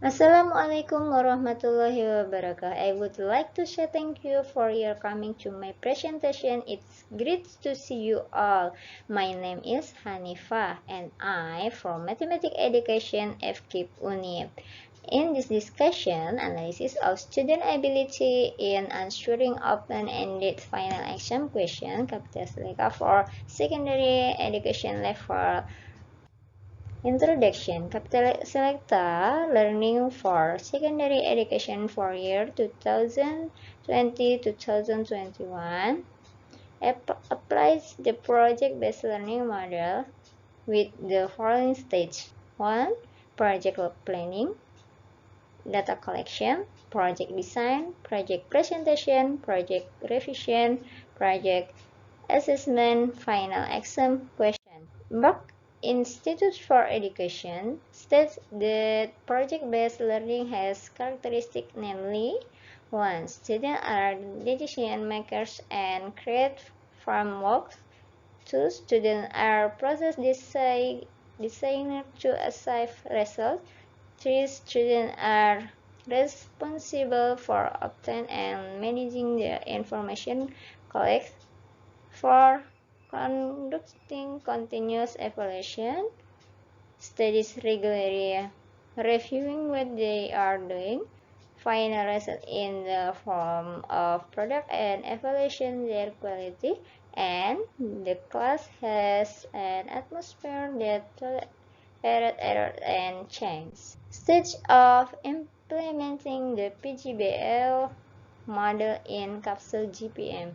Assalamualaikum warahmatullahi wabarakatuh. I would like to say thank you for your coming to my presentation. It's great to see you all. My name is Hanifa and I from Mathematics Education FKIP UNIP. In this discussion, analysis of student ability in answering open-ended final exam question, capital Selecta for secondary education level. Introduction, Capital Selecta Learning for Secondary Education for year 2020-2021 applies the project-based learning model with the following stage. 1. Project planning, data collection, project design, project presentation, project revision, project assessment, final exam question. Buck Institute for Education states that project-based learning has characteristics, namely 1. Students are decision makers and create frameworks. 2. Students are process designers to achieve results. 3. Students are responsible for obtaining and managing the information collected. 4. Conducting continuous evaluation, studies regularly reviewing what they are doing, final result in the form of product and evaluation their quality, and the class has an atmosphere that tolerates error and change. Stage of implementing the PGBL model in Capsule GPM.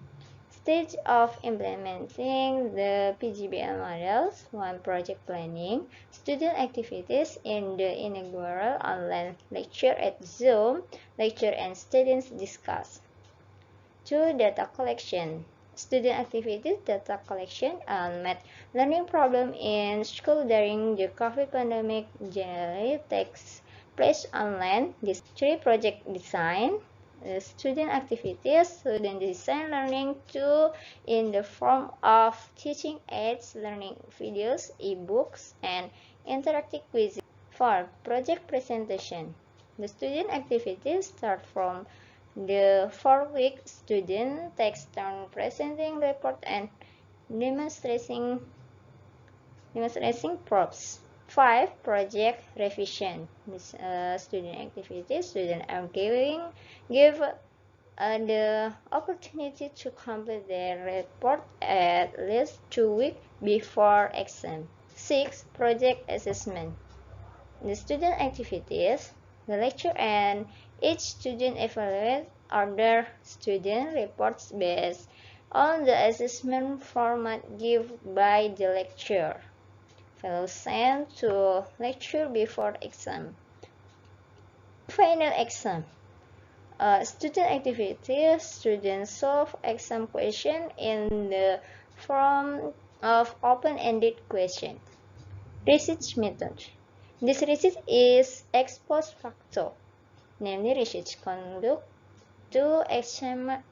Stage of implementing the PGBL models. 1. Project planning. Student activities in the inaugural online lecture at Zoom. Lecture and students discuss. 2. Data collection. Student activities, data collection, and math learning problem in school during the COVID pandemic generally takes place online. 3. Project design. Student activities, student design learning tool in the form of teaching aids, learning videos, e-books, and interactive quizzes. 4. Project presentation. The student activities start from the 4-week student takes turn presenting report and demonstrating props. 5. Project revision. This student activity, students are give the opportunity to complete their report at least 2 weeks before exam. 6. Project assessment. The student activities, the lecture, and each student evaluates other student reports based on the assessment format given by the lecturer. Fellows sent to lecture before exam. Final exam. Student activities, students solve exam question in the form of open-ended question. Research method. This research is ex post facto, namely research conduct to examine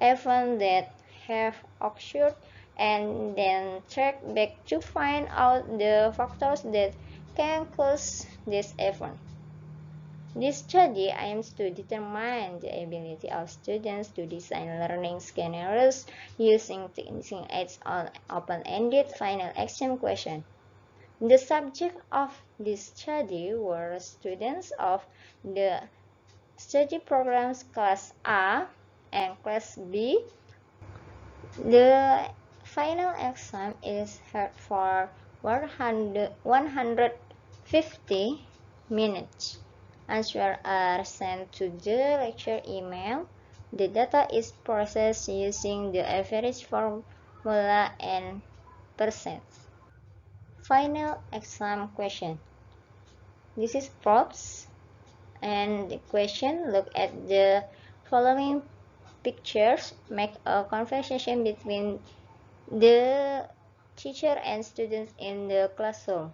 events that have occurred and then track back to find out the factors that can cause this event. This study aims to determine the ability of students to design learning scenarios using teaching aids on open-ended final exam questions. The subject of this study were students of the study programs Class A and Class B. The final exam is held for 150 minutes. Answers are sent to the lecture email. The data is processed using the average formula and percent. Final exam question. This is props, and the question: look at the following pictures. Make a conversation between the teacher and students in the classroom,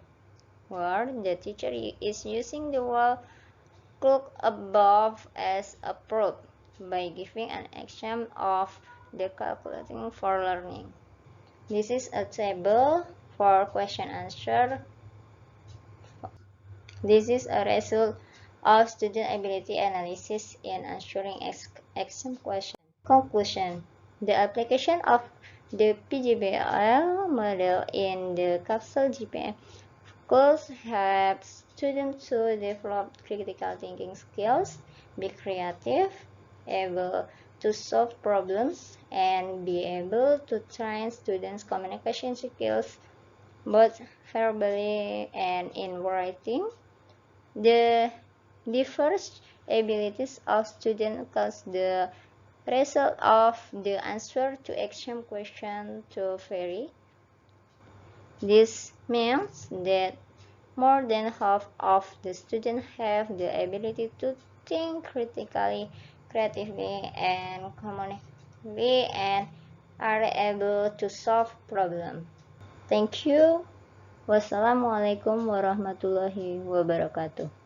where the teacher is using the wall clock above as a probe by giving an example of the calculating for learning. This is a table for question answer. This is a result of student ability analysis in answering exam questions. Conclusion: the application of the PGBL model in the capsule GPM could help students to develop critical thinking skills, be creative, able to solve problems, and be able to train students' communication skills both verbally and in writing. The diverse abilities of students cause the result of the answer to exam question to vary. This means that more than half of the students have the ability to think critically, creatively, and communicatively, and are able to solve problems. Thank you. Wassalamualaikum warahmatullahi wabarakatuh.